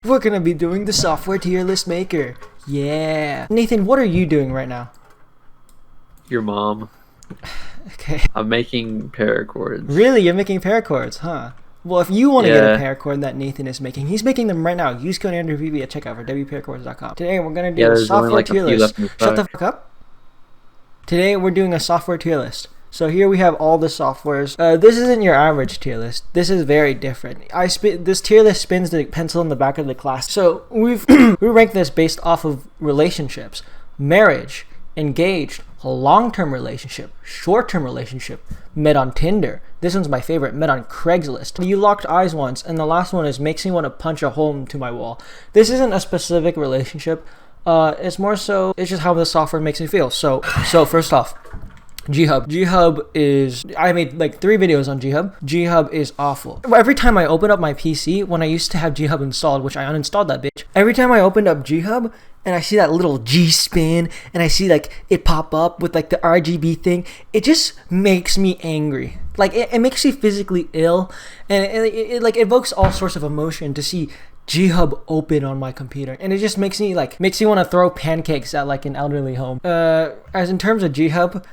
We're gonna be doing the software tier list maker. Yeah. Nathan, what are you doing right now? Your mom. Okay. I'm making paracords. Really? You're making paracords, huh? Well, if you want to get a Yeah. paracord that Nathan is making, he's making them right now. Use code AndrewVB at checkout for wparacords.com. Today we're gonna do Yeah, a there's only software like a tier few list. left in the Shut the stock. fuck up. Today we're doing a software tier list. So here we have all the softwares. This isn't your average tier list. This is very different. This tier list spins the pencil in the back of the class. So we rank this based off of relationships, marriage, engaged, long-term relationship, short-term relationship, met on Tinder. This one's my favorite, met on Craigslist. You locked eyes once, and the last one is makes me want to punch a hole into my wall. This isn't a specific relationship. It's more so, it's just how the software makes me feel. So first off, G-Hub. G-Hub is, I made like 3 videos on G-Hub. G-Hub is awful. Every time I open up my PC, when I used to have G-Hub installed, which I uninstalled that bitch, every time I opened up G-Hub and I see that little G-spin and I see like it pop up with like the RGB thing, it just makes me angry. Like it makes me physically ill, and it like evokes all sorts of emotion to see G-Hub open on my computer, and it just makes me want to throw pancakes at like an elderly home. As in terms of G-Hub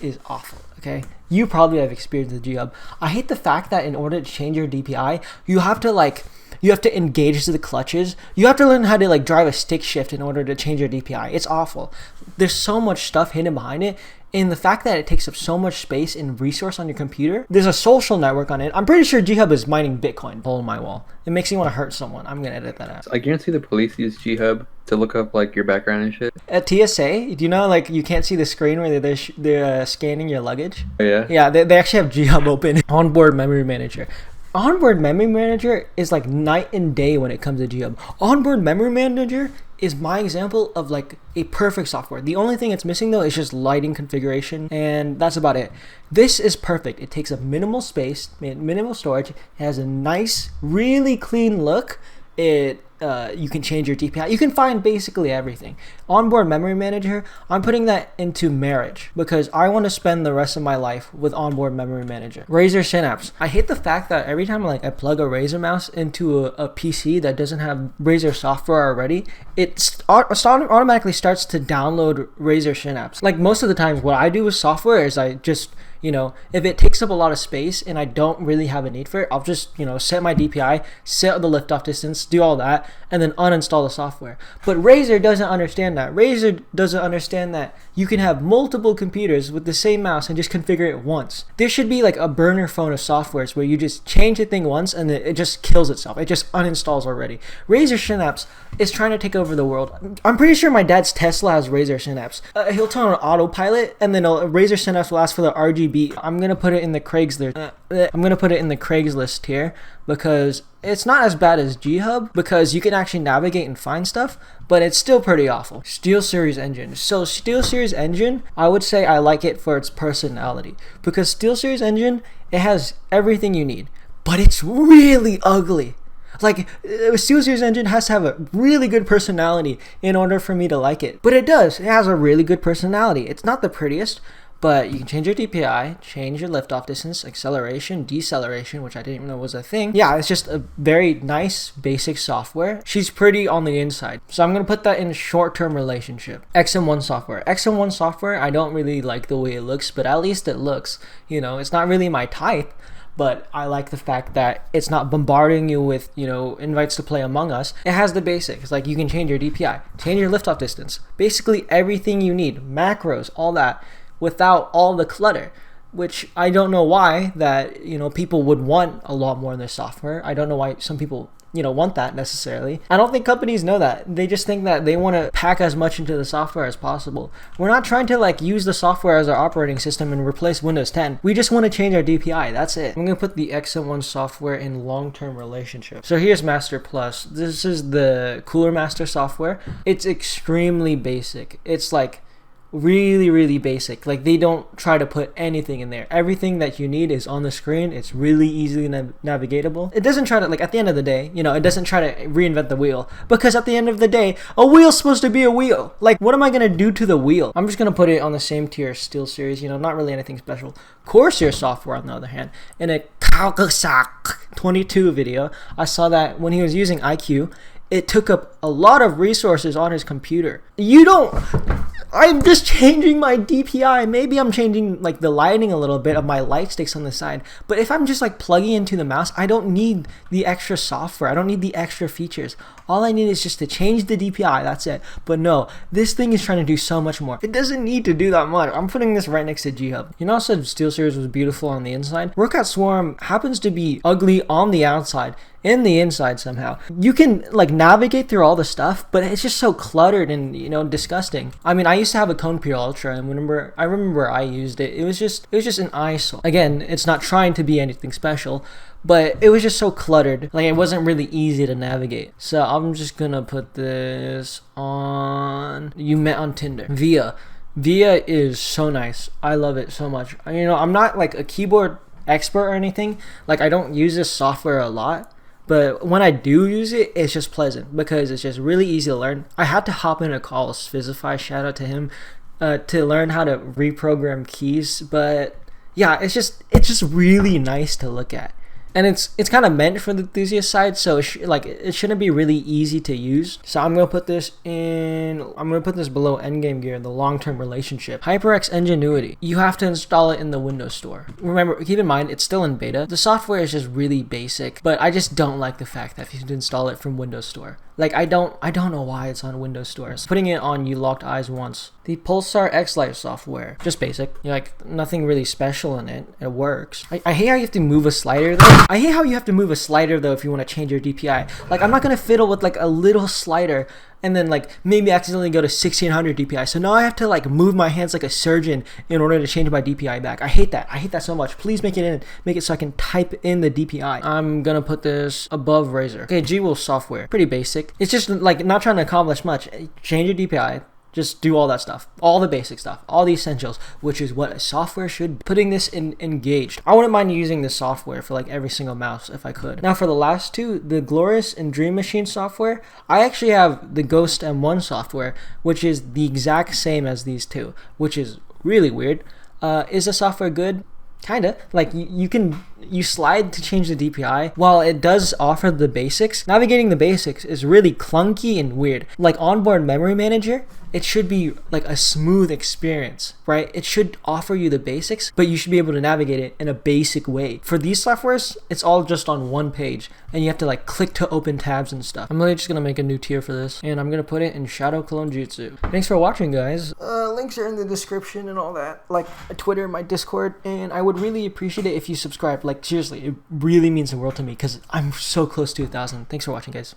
is awful, okay? You probably have experience with G-Hub. I hate the fact that in order to change your DPI, you have to engage the clutches. You have to learn how to like drive a stick shift in order to change your DPI. It's awful. There's so much stuff hidden behind it. And the fact that it takes up so much space and resource on your computer, there's a social network on it. I'm pretty sure G-Hub is mining Bitcoin. Hole in my wall. It makes me want to hurt someone. I'm going to edit that out. I guarantee the police use G-Hub to look up like your background and shit. At TSA, do you know like you can't see the screen where they're scanning your luggage? Oh, yeah? Yeah, they actually have G-Hub open. Onboard Memory Manager. Onboard Memory Manager is like night and day when it comes to G-Hub. Onboard Memory Manager is my example of like a perfect software. The only thing it's missing though is just lighting configuration, and that's about it. This is perfect. It takes up minimal space, minimal storage. It has a nice, really clean look. You can change your DPI. You can find basically everything. Onboard Memory Manager, I'm putting that into marriage because I want to spend the rest of my life with Onboard Memory Manager. Razer Synapse. I hate the fact that every time I plug a Razer mouse into a PC that doesn't have Razer software already, it automatically starts to download Razer Synapse. Like most of the times what I do with software is I just, if it takes up a lot of space and I don't really have a need for it, I'll just, set my DPI, set the liftoff distance, do all that, and then uninstall the software. But Razer doesn't understand that. Razer doesn't understand that you can have multiple computers with the same mouse and just configure it once. There should be like a burner phone of softwares where you just change the thing once and it just kills itself. It just uninstalls already. Razer Synapse is trying to take over the world. I'm pretty sure my dad's Tesla has Razer Synapse. He'll turn on autopilot and then Razer Synapse will ask for the RGB. I'm gonna put it in the Craigslist here because it's not as bad as G-Hub because you can actually navigate and find stuff, but it's still pretty awful. SteelSeries Engine. So SteelSeries Engine, I would say I like it for its personality because SteelSeries Engine, it has everything you need, but it's really ugly. Like, SteelSeries Engine has to have a really good personality in order for me to like it. But it does. It has a really good personality. It's not the prettiest, but you can change your DPI, change your liftoff distance, acceleration, deceleration, which I didn't even know was a thing. Yeah, it's just a very nice, basic software. She's pretty on the inside. So I'm going to put that in short-term relationship. XM1 software. XM1 software, I don't really like the way it looks, but at least it looks. It's not really my type. But I like the fact that it's not bombarding you with, invites to play Among Us. It has the basics, like you can change your DPI, change your liftoff distance, basically everything you need, macros, all that, without all the clutter, which I don't know why that, people would want a lot more in their software. I don't know why some people, want that necessarily. I don't think companies know that. They just think that they want to pack as much into the software as possible. We're not trying to use the software as our operating system and replace Windows 10. We just want to change our DPI. That's it. I'm going to put the XM1 software in long-term relationship. So here's Master Plus. This is the Cooler Master software. It's extremely basic. It's like really, really basic. Like, they don't try to put anything in there. Everything that you need is on the screen. It's really easily navigatable. It doesn't try to, like, at the end of the day, you know, it doesn't try to reinvent the wheel, because at the end of the day, a wheel's supposed to be a wheel. Like, what am I gonna do to the wheel? I'm just gonna put it on the same tier as SteelSeries, you know, not really anything special. Corsair software, on the other hand, in a Kalkasak 22 video, I saw that when he was using iQOO, it took up a lot of resources on his computer. I'm just changing my DPI. Maybe I'm changing like the lighting a little bit of my light sticks on the side. But if I'm just like plugging into the mouse, I don't need the extra software. I don't need the extra features. All I need is just to change the DPI. That's it. But no, this thing is trying to do so much more. It doesn't need to do that much. I'm putting this right next to G-Hub. You know, I said SteelSeries was beautiful on the inside. Workout Swarm happens to be ugly on the outside. In the inside somehow. You can like navigate through all the stuff, but it's just so cluttered and, you know, disgusting. I mean, I used to have a Cone Pure Ultra, and I remember I used it. It was just an eyesore. Again, it's not trying to be anything special, but it was just so cluttered. Like, it wasn't really easy to navigate. So I'm just gonna put this on You Met on Tinder. Via is so nice. I love it so much. You know, I'm not like a keyboard expert or anything. Like, I don't use this software a lot. But when I do use it, it's just pleasant because it's just really easy to learn. I had to hop in a call with Physify, shout out to him, to learn how to reprogram keys. But yeah, it's just really nice to look at. And it's kind of meant for the enthusiast side, so it shouldn't be really easy to use. So I'm gonna put this below Endgame Gear, the long-term relationship. HyperX Ingenuity. You have to install it in the Windows Store. Remember, keep in mind, it's still in beta. The software is just really basic, but I just don't like the fact that you have to install it from Windows Store. Like, I don't know why it's on Windows Store. So putting it on You Locked Eyes Once. The Pulsar X-Lite software. Just basic. You know, like, nothing really special in it. It works. I hate how you have to move a slider, though. I hate how you have to move a slider, though, if you want to change your DPI. Like, I'm not going to fiddle with, like, a little slider and then, like, maybe accidentally go to 1600 DPI. So now I have to, like, move my hands like a surgeon in order to change my DPI back. I hate that. I hate that so much. Please make it so I can type in the DPI. I'm gonna put this above Razer. Okay, G-Will software. Pretty basic. It's just, like, not trying to accomplish much. Change your DPI. Just do all that stuff, all the basic stuff, all the essentials, which is what a software should be. Putting this in Engaged. I wouldn't mind using this software for like every single mouse if I could. Now for the last two, the Glorious and Dream Machine software, I actually have the Ghost M1 software, which is the exact same as these two, which is really weird. Is the software good? Kinda. Like, you slide to change the DPI. While it does offer the basics, navigating the basics is really clunky and weird. Like, onboard memory manager, it should be like a smooth experience, right? It should offer you the basics, but you should be able to navigate it in a basic way. For these softwares, it's all just on one page, and you have to like click to open tabs and stuff. I'm really just gonna make a new tier for this, and I'm gonna put it in Shadow Clone Jutsu. Thanks for watching, guys. Links are in the description and all that, like Twitter, my Discord, and I would really appreciate it if you subscribe. Like, seriously, it really means the world to me because I'm so close to 1,000. Thanks for watching, guys.